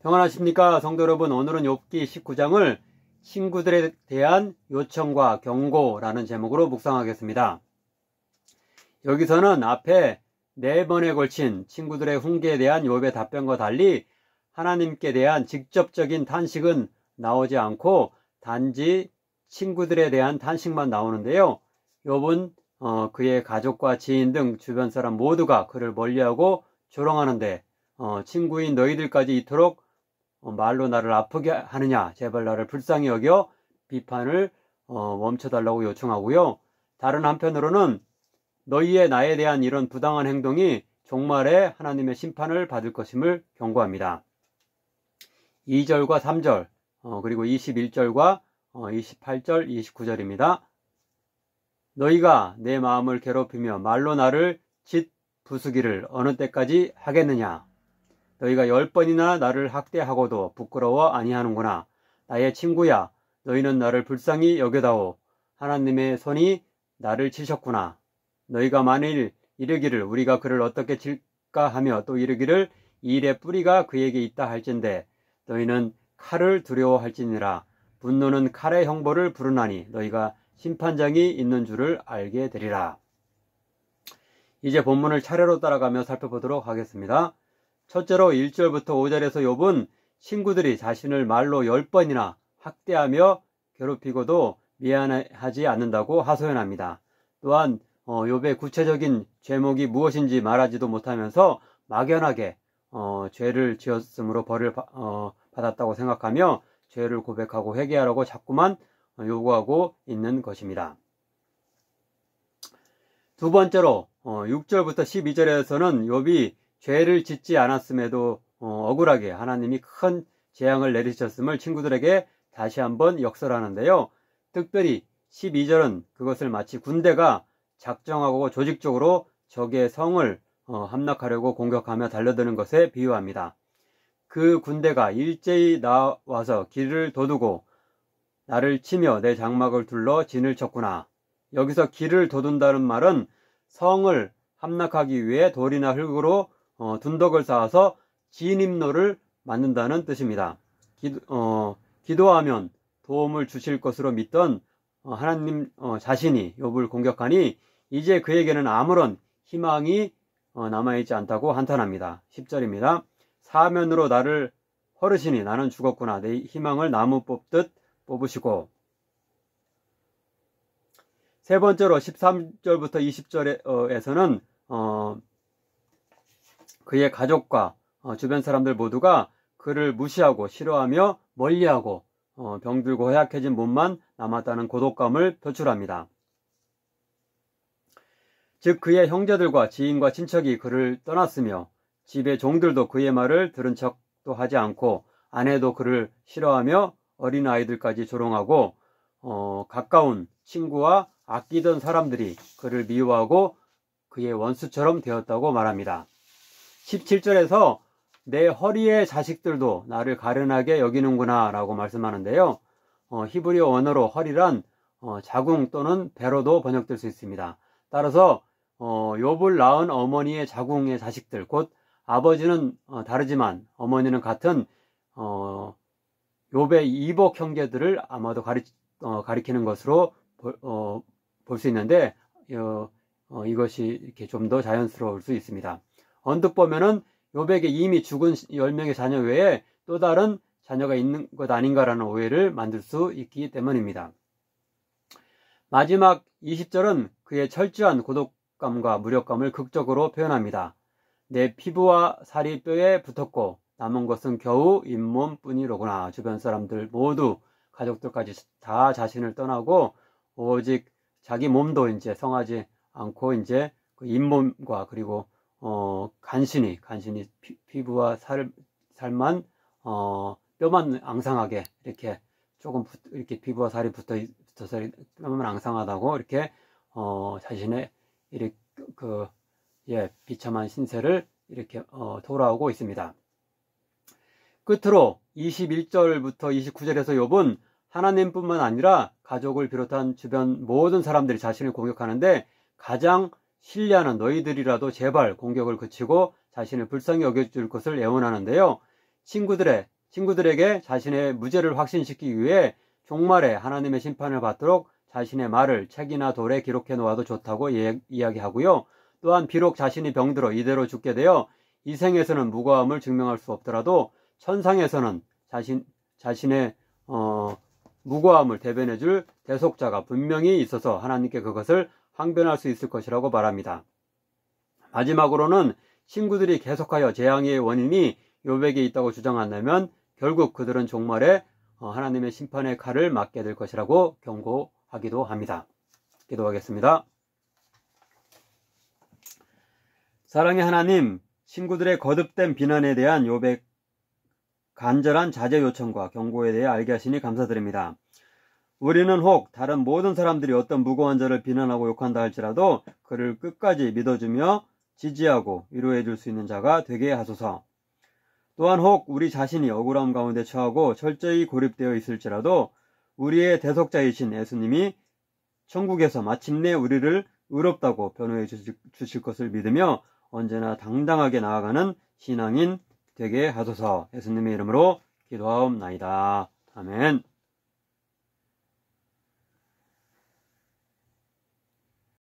평안하십니까 성도 여러분. 오늘은 욥기 19장을 친구들에 대한 요청과 경고라는 제목으로 묵상하겠습니다. 여기서는 앞에 4번에 걸친 친구들의 훈계에 대한 욥의 답변과 달리 하나님께 대한 직접적인 탄식은 나오지 않고 단지 친구들에 대한 탄식만 나오는데요. 욥은 그의 가족과 지인 등 주변 사람 모두가 그를 멀리하고 조롱하는데 친구인 너희들까지 이토록 말로 나를 아프게 하느냐, 제발 나를 불쌍히 여겨 비판을 멈춰달라고 요청하고요. 다른 한편으로는 너희의 나에 대한 이런 부당한 행동이 종말에 하나님의 심판을 받을 것임을 경고합니다. 2절과 3절 그리고 21절과 28절, 29절입니다. 너희가 내 마음을 괴롭히며 말로 나를 짓부수기를 어느 때까지 하겠느냐. 너희가 10번이나 나를 학대하고도 부끄러워 아니하는구나. 나의 친구야, 너희는 나를 불쌍히 여겨다오. 하나님의 손이 나를 치셨구나. 너희가 만일 이르기를 우리가 그를 어떻게 칠까 하며 또 이르기를 이 일의 뿌리가 그에게 있다 할진대 너희는 칼을 두려워할지니라. 분노는 칼의 형벌을 부르나니 너희가 심판장이 있는 줄을 알게 되리라. 이제 본문을 차례로 따라가며 살펴보도록 하겠습니다. 첫째로 1절부터 5절에서 욥은 친구들이 자신을 말로 10번이나 학대하며 괴롭히고도 미안하지 않는다고 하소연합니다. 또한 욥의 구체적인 죄목이 무엇인지 말하지도 못하면서 막연하게 죄를 지었으므로 벌을 받았다고 생각하며 죄를 고백하고 회개하라고 자꾸만 요구하고 있는 것입니다. 두 번째로 6절부터 12절에서는 욥이 죄를 짓지 않았음에도 억울하게 하나님이 큰 재앙을 내리셨음을 친구들에게 다시 한번 역설하는데요. 특별히 12절은 그것을 마치 군대가 작정하고 조직적으로 적의 성을 함락하려고 공격하며 달려드는 것에 비유합니다. 그 군대가 일제히 나와서 길을 도두고 나를 치며 내 장막을 둘러 진을 쳤구나. 여기서 길을 도둔다는 말은 성을 함락하기 위해 돌이나 흙으로 둔덕을 쌓아서 진입로를 만든다는 뜻입니다. 기도하면 도움을 주실 것으로 믿던 하나님 자신이 욥을 공격하니 이제 그에게는 아무런 희망이 남아있지 않다고 한탄합니다. 10절입니다. 사면으로 나를 허르시니 나는 죽었구나. 내 희망을 나무 뽑듯 뽑으시고. 세 번째로 13절부터 20절에서는 그의 가족과 주변 사람들 모두가 그를 무시하고 싫어하며 멀리하고 병들고 허약해진 몸만 남았다는 고독감을 표출합니다. 즉 그의 형제들과 지인과 친척이 그를 떠났으며 집의 종들도 그의 말을 들은 척도 하지 않고 아내도 그를 싫어하며 어린아이들까지 조롱하고 가까운 친구와 아끼던 사람들이 그를 미워하고 그의 원수처럼 되었다고 말합니다. 17절에서 내 허리의 자식들도 나를 가련하게 여기는구나 라고 말씀하는데요. 히브리어 원어로 허리란 자궁 또는 배로도 번역될 수 있습니다. 따라서 욥을 낳은 어머니의 자궁의 자식들, 곧 아버지는 다르지만 어머니는 같은 욥의 이복 형제들을 아마도 가리키는 것으로 볼 수 있는데 이것이 이렇게 좀 더 자연스러울 수 있습니다. 언뜻 보면은 욥에게 이미 죽은 10명의 자녀 외에 또 다른 자녀가 있는 것 아닌가라는 오해를 만들 수 있기 때문입니다. 마지막 20절은 그의 철저한 고독감과 무력감을 극적으로 표현합니다. 내 피부와 살이 뼈에 붙었고 남은 것은 겨우 잇몸뿐이로구나. 주변 사람들 모두 가족들까지 다 자신을 떠나고 오직 자기 몸도 이제 성하지 않고 이제 그 잇몸과 그리고 간신히 피부와 살만 뼈만 앙상하게 이렇게 조금 이렇게 피부와 살이 붙어서 뼈만 앙상하다고 이렇게 자신의 이렇게 비참한 신세를 이렇게 토로하고 있습니다. 끝으로 21절부터 29절에서 욥은 하나님뿐만 아니라 가족을 비롯한 주변 모든 사람들이 자신을 공격하는데 가장 신뢰하는 너희들이라도 제발 공격을 그치고 자신을 불쌍히 여겨줄 것을 애원하는데요. 친구들의 친구들에게 자신의 무죄를 확신시키기 위해 종말에 하나님의 심판을 받도록 자신의 말을 책이나 돌에 기록해 놓아도 좋다고 이야기하고요. 또한 비록 자신이 병들어 이대로 죽게 되어 이 생에서는 무고함을 증명할 수 없더라도 천상에서는 자신의 무고함을 대변해 줄 대속자가 분명히 있어서 하나님께 그것을 항변할 수 있을 것이라고 말합니다. 마지막으로는 친구들이 계속하여 재앙의 원인이 욥에게 있다고 주장한다면 결국 그들은 종말에 하나님의 심판의 칼을 맞게 될 것이라고 경고하기도 합니다. 기도하겠습니다. 사랑의 하나님, 친구들의 거듭된 비난에 대한 욥의 간절한 자제 요청과 경고에 대해 알게 하시니 감사드립니다. 우리는 혹 다른 모든 사람들이 어떤 무고한 자를 비난하고 욕한다 할지라도 그를 끝까지 믿어주며 지지하고 위로해 줄 수 있는 자가 되게 하소서. 또한 혹 우리 자신이 억울함 가운데 처하고 철저히 고립되어 있을지라도 우리의 대속자이신 예수님이 천국에서 마침내 우리를 의롭다고 변호해 주실 것을 믿으며 언제나 당당하게 나아가는 신앙인 되게 하소서. 예수님의 이름으로 기도하옵나이다. 아멘.